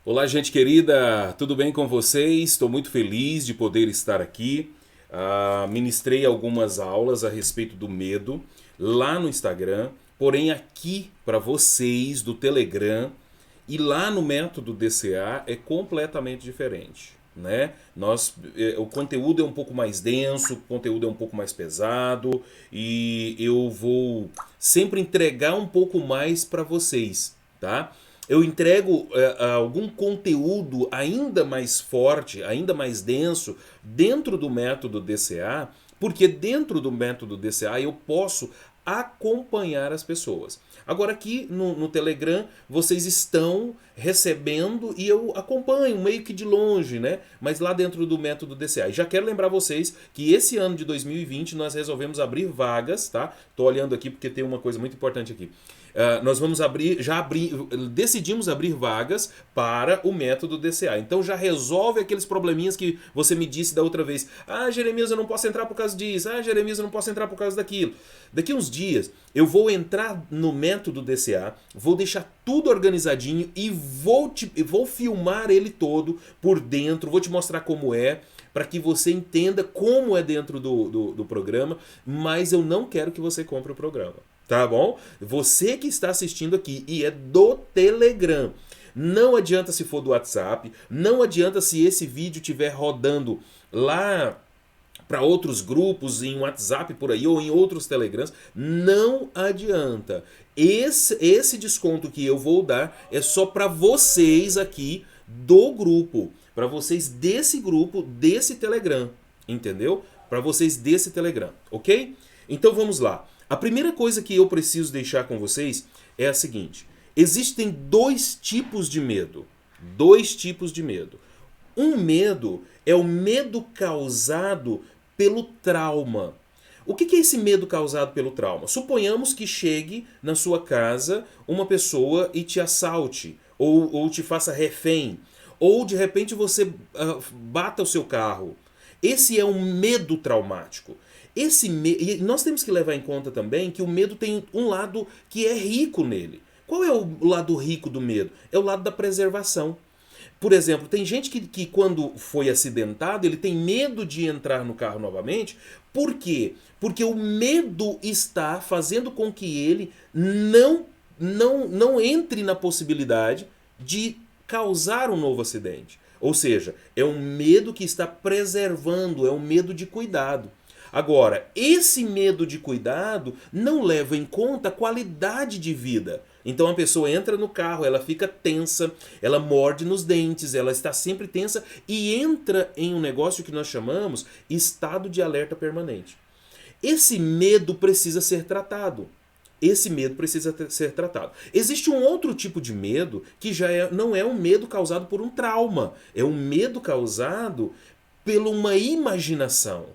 Olá, gente querida, tudo bem com vocês? Estou muito feliz de poder estar aqui. Ministrei algumas aulas a respeito do medo lá no Instagram, porém aqui para vocês do Telegram e lá no método DCA é completamente diferente, né? O conteúdo é um pouco mais denso, o conteúdo é um pouco mais pesado e eu vou sempre entregar um pouco mais para vocês, tá? Eu entrego algum conteúdo ainda mais forte, ainda mais denso dentro do método DCA, porque dentro do método DCA eu posso acompanhar as pessoas. Agora aqui no Telegram vocês estão recebendo e eu acompanho meio que de longe, né? Mas lá dentro do método DCA. E já quero lembrar vocês que esse ano de 2020 nós resolvemos abrir vagas, tá? Tô olhando aqui porque tem uma coisa muito importante aqui. Nós vamos decidimos abrir vagas para o método DCA. Então já resolve aqueles probleminhas que você me disse da outra vez. Ah, Jeremias, eu não posso entrar por causa disso. Ah, Jeremias, eu não posso entrar por causa daquilo. Daqui uns dias eu vou entrar no método DCA, vou deixar tudo organizadinho e vou filmar ele todo por dentro, vou te mostrar como é, para que você entenda como é dentro do programa, mas eu não quero que você compre o programa. Tá bom? Você que está assistindo aqui e é do Telegram. Não adianta se for do WhatsApp, não adianta se esse vídeo estiver rodando lá para outros grupos em WhatsApp por aí ou em outros Telegrams, não adianta. Esse desconto que eu vou dar é só para vocês aqui do grupo, para vocês desse grupo, desse Telegram, entendeu? Para vocês desse Telegram, ok? Então vamos lá. A primeira coisa que eu preciso deixar com vocês é a seguinte: existem dois tipos de medo. Dois tipos de medo. Um medo é o medo causado pelo trauma. O que é esse medo causado pelo trauma? Suponhamos que chegue na sua casa uma pessoa e te assalte, ou te faça refém, ou de repente você bata o seu carro. Esse é um medo traumático. E nós temos que levar em conta também que o medo tem um lado que é rico nele. Qual é o lado rico do medo? É o lado da preservação. Por exemplo, tem gente que quando foi acidentado, ele tem medo de entrar no carro novamente. Por quê? Porque o medo está fazendo com que ele não entre na possibilidade de causar um novo acidente. Ou seja, é um medo que está preservando, é um medo de cuidado. Agora, esse medo de cuidado não leva em conta a qualidade de vida. Então a pessoa entra no carro, ela fica tensa, ela morde nos dentes, ela está sempre tensa e entra em um negócio que nós chamamos estado de alerta permanente. Esse medo precisa ser tratado. Esse medo precisa ser tratado. Existe um outro tipo de medo que não é um medo causado por um trauma. É um medo causado por uma imaginação.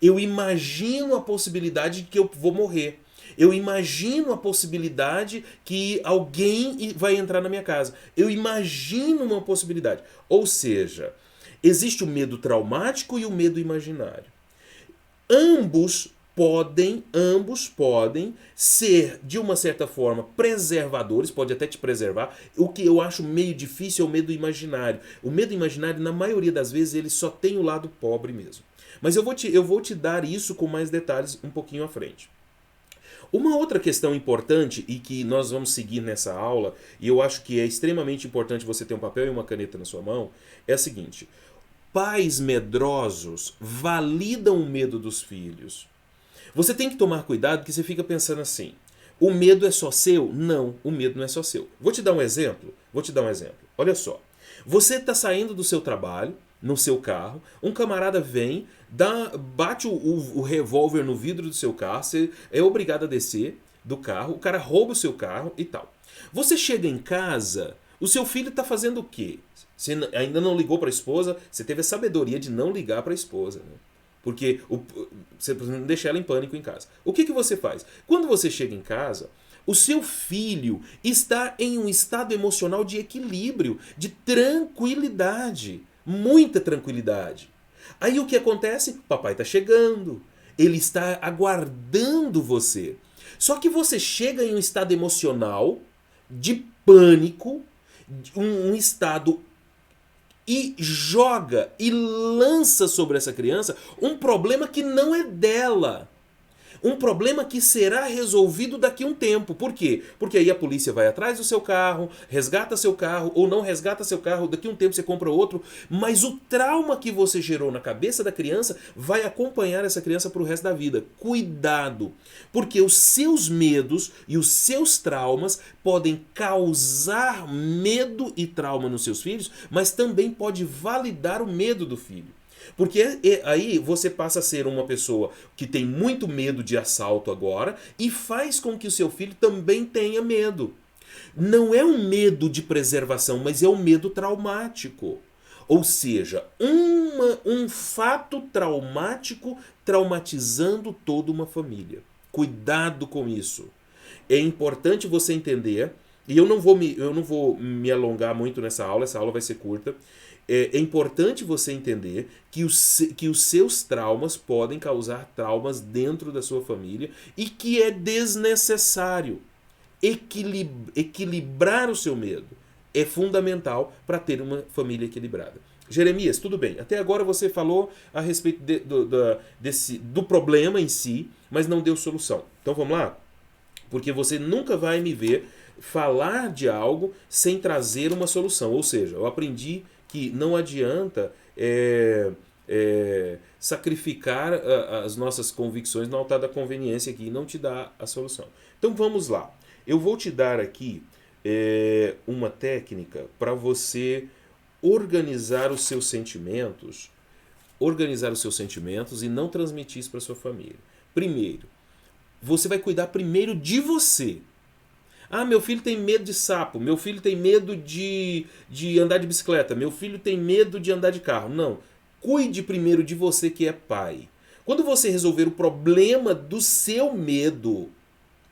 Eu imagino a possibilidade de que eu vou morrer. Eu imagino a possibilidade que alguém vai entrar na minha casa. Eu imagino uma possibilidade. Ou seja, existe o medo traumático e o medo imaginário. Ambos podem ser, de uma certa forma, preservadores, pode até te preservar. O que eu acho meio difícil é o medo imaginário. O medo imaginário, na maioria das vezes, ele só tem o lado pobre mesmo. Mas eu vou te dar isso com mais detalhes um pouquinho à frente. Uma outra questão importante e que nós vamos seguir nessa aula, e eu acho que é extremamente importante você ter um papel e uma caneta na sua mão, é a seguinte: pais medrosos validam o medo dos filhos. Você tem que tomar cuidado porque você fica pensando assim: o medo é só seu? Não, o medo não é só seu. Vou te dar um exemplo? Vou te dar um exemplo. Olha só. Você está saindo do seu trabalho, no seu carro, um camarada vem, bate o revólver no vidro do seu carro, você é obrigado a descer do carro, o cara rouba o seu carro e tal. Você chega em casa, o seu filho está fazendo o quê? Você ainda não ligou para a esposa, você teve a sabedoria de não ligar para a esposa, né? Porque você não deixa ela em pânico em casa. O que você faz? Quando você chega em casa, o seu filho está em um estado emocional de equilíbrio, de tranquilidade, muita tranquilidade. Aí o que acontece? Papai está chegando, ele está aguardando você. Só que você chega em um estado emocional de pânico, um estado e joga e lança sobre essa criança um problema que não é dela. Um problema que será resolvido daqui a um tempo. Por quê? Porque aí a polícia vai atrás do seu carro, resgata seu carro, ou não resgata seu carro, daqui a um tempo você compra outro, mas o trauma que você gerou na cabeça da criança vai acompanhar essa criança para o resto da vida. Cuidado, porque os seus medos e os seus traumas podem causar medo e trauma nos seus filhos, mas também pode validar o medo do filho. Porque aí você passa a ser uma pessoa que tem muito medo de assalto agora e faz com que o seu filho também tenha medo. Não é um medo de preservação, mas é um medo traumático. Ou seja, um fato traumático traumatizando toda uma família. Cuidado com isso. É importante você entender, e eu não vou me alongar muito nessa aula, essa aula vai ser curta. É importante você entender que os seus traumas podem causar traumas dentro da sua família e que é desnecessário equilibrar o seu medo. É fundamental para ter uma família equilibrada. Jeremias, tudo bem. Até agora você falou a respeito do problema em si, mas não deu solução. Então vamos lá? Porque você nunca vai me ver falar de algo sem trazer uma solução. Ou seja, eu aprendi que não adianta sacrificar as nossas convicções no altar da conveniência aqui e não te dar a solução. Então vamos lá. Eu vou te dar aqui uma técnica para você organizar os seus sentimentos e não transmitir isso para sua família. Primeiro, você vai cuidar primeiro de você. Ah, meu filho tem medo de sapo, meu filho tem medo de andar de bicicleta, meu filho tem medo de andar de carro. Não. Cuide primeiro de você que é pai. Quando você resolver o problema do seu medo,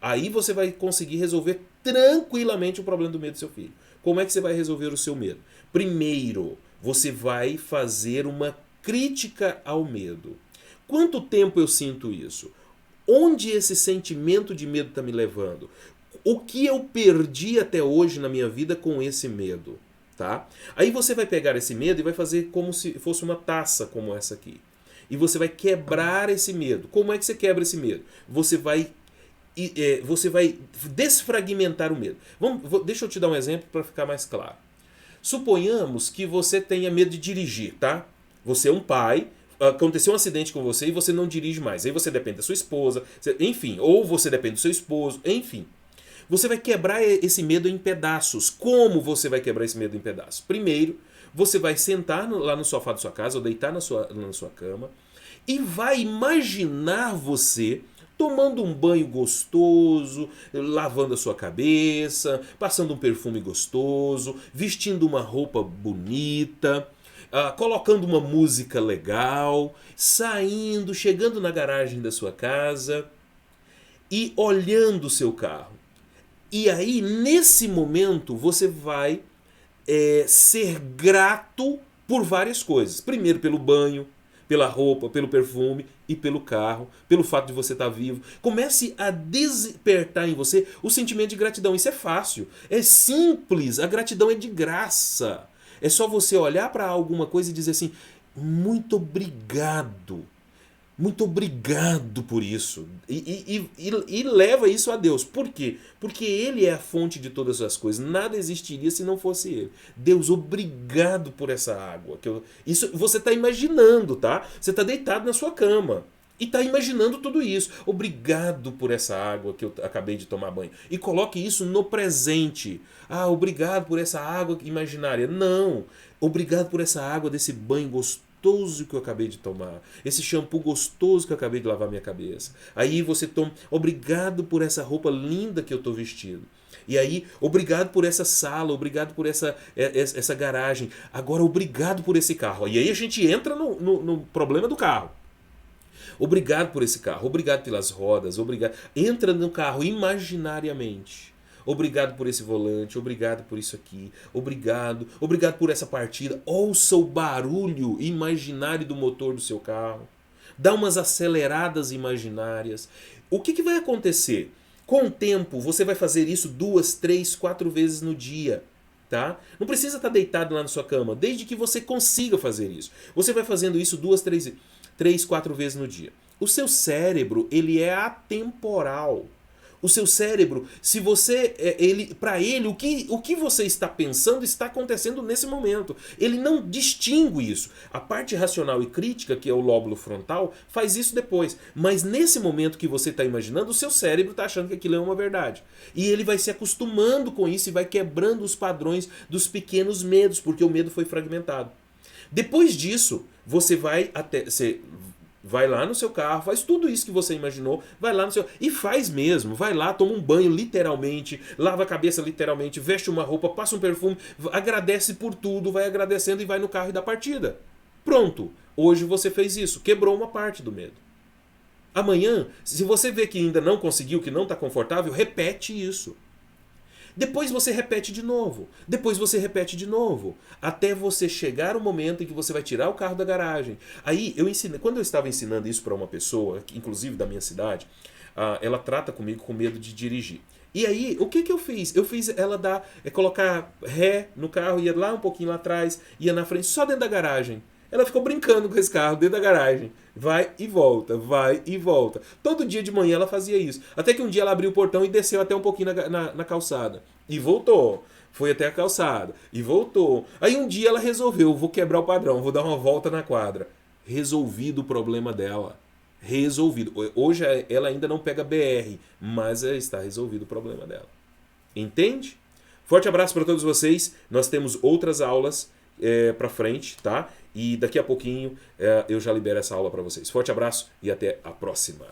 aí você vai conseguir resolver tranquilamente o problema do medo do seu filho. Como é que você vai resolver o seu medo? Primeiro, você vai fazer uma crítica ao medo. Quanto tempo eu sinto isso? Onde esse sentimento de medo está me levando? O que eu perdi até hoje na minha vida com esse medo? Tá? Aí você vai pegar esse medo e vai fazer como se fosse uma taça como essa aqui. E você vai quebrar esse medo. Como é que você quebra esse medo? Você vai desfragmentar o medo. Deixa eu te dar um exemplo para ficar mais claro. Suponhamos que você tenha medo de dirigir, tá? Você é um pai, aconteceu um acidente com você e você não dirige mais. Aí você depende da sua esposa, enfim, ou você depende do seu esposo, enfim. Você vai quebrar esse medo em pedaços. Como você vai quebrar esse medo em pedaços? Primeiro, você vai sentar lá no sofá da sua casa ou deitar na sua cama e vai imaginar você tomando um banho gostoso, lavando a sua cabeça, passando um perfume gostoso, vestindo uma roupa bonita, colocando uma música legal, saindo, chegando na garagem da sua casa e olhando o seu carro. E aí, nesse momento, você vai ser grato por várias coisas. Primeiro, pelo banho, pela roupa, pelo perfume e pelo carro, pelo fato de você estar vivo. Comece a despertar em você o sentimento de gratidão. Isso é fácil, é simples, a gratidão é de graça. É só você olhar para alguma coisa e dizer assim, muito obrigado. Muito obrigado por isso. E leva isso a Deus. Por quê? Porque Ele é a fonte de todas as coisas. Nada existiria se não fosse Ele. Deus, obrigado por essa água. Isso você está imaginando, tá? Você está deitado na sua cama e está imaginando tudo isso. Obrigado por essa água que eu acabei de tomar banho. E coloque isso no presente. Ah, obrigado por essa água imaginária. Não. Obrigado por essa água desse banho gostoso que eu acabei de tomar, esse shampoo gostoso que eu acabei de lavar minha cabeça. Aí você toma, obrigado por essa roupa linda que eu estou vestindo. E aí, obrigado por essa sala, obrigado por essa garagem. Agora, obrigado por esse carro. E aí a gente entra no problema do carro. Obrigado por esse carro, obrigado pelas rodas, obrigado. Entra no carro imaginariamente. Obrigado por esse volante, obrigado por isso aqui, obrigado por essa partida. Ouça o barulho imaginário do motor do seu carro. Dá umas aceleradas imaginárias. O que vai acontecer? Com o tempo, você vai fazer isso 2, 3, 4 vezes no dia. tá? Não precisa estar deitado lá na sua cama, desde que você consiga fazer isso. Você vai fazendo isso 2, 3, 4 vezes no dia. O seu cérebro, ele é atemporal. O seu cérebro, se você, para ele, o que você está pensando está acontecendo nesse momento. Ele não distingue isso. A parte racional e crítica, que é o lóbulo frontal, faz isso depois. Mas nesse momento que você está imaginando, o seu cérebro está achando que aquilo é uma verdade. E ele vai se acostumando com isso e vai quebrando os padrões dos pequenos medos, porque o medo foi fragmentado. Depois disso, você vai lá no seu carro, faz tudo isso que você imaginou, vai lá no seu... E faz mesmo, vai lá, toma um banho literalmente, lava a cabeça literalmente, veste uma roupa, passa um perfume, agradece por tudo, vai agradecendo e vai no carro e dá partida. Pronto, hoje você fez isso, quebrou uma parte do medo. Amanhã, se você vê que ainda não conseguiu, que não está confortável, repete isso. Depois você repete de novo. Depois você repete de novo. Até você chegar o momento em que você vai tirar o carro da garagem. Aí, quando eu estava ensinando isso para uma pessoa, inclusive da minha cidade, ela trata comigo com medo de dirigir. E aí, o que eu fiz? Eu fiz ela colocar ré no carro, ia lá um pouquinho lá atrás, ia na frente, só dentro da garagem. Ela ficou brincando com esse carro dentro da garagem. Vai e volta, vai e volta. Todo dia de manhã ela fazia isso. Até que um dia ela abriu o portão e desceu até um pouquinho na calçada. E voltou. Foi até a calçada. E voltou. Aí um dia ela resolveu, vou quebrar o padrão, vou dar uma volta na quadra. Resolvido o problema dela. Resolvido. Hoje ela ainda não pega BR, mas está resolvido o problema dela. Entende? Forte abraço para todos vocês. Nós temos outras aulas para frente, tá? E daqui a pouquinho eu já libero essa aula para vocês. Forte abraço e até a próxima.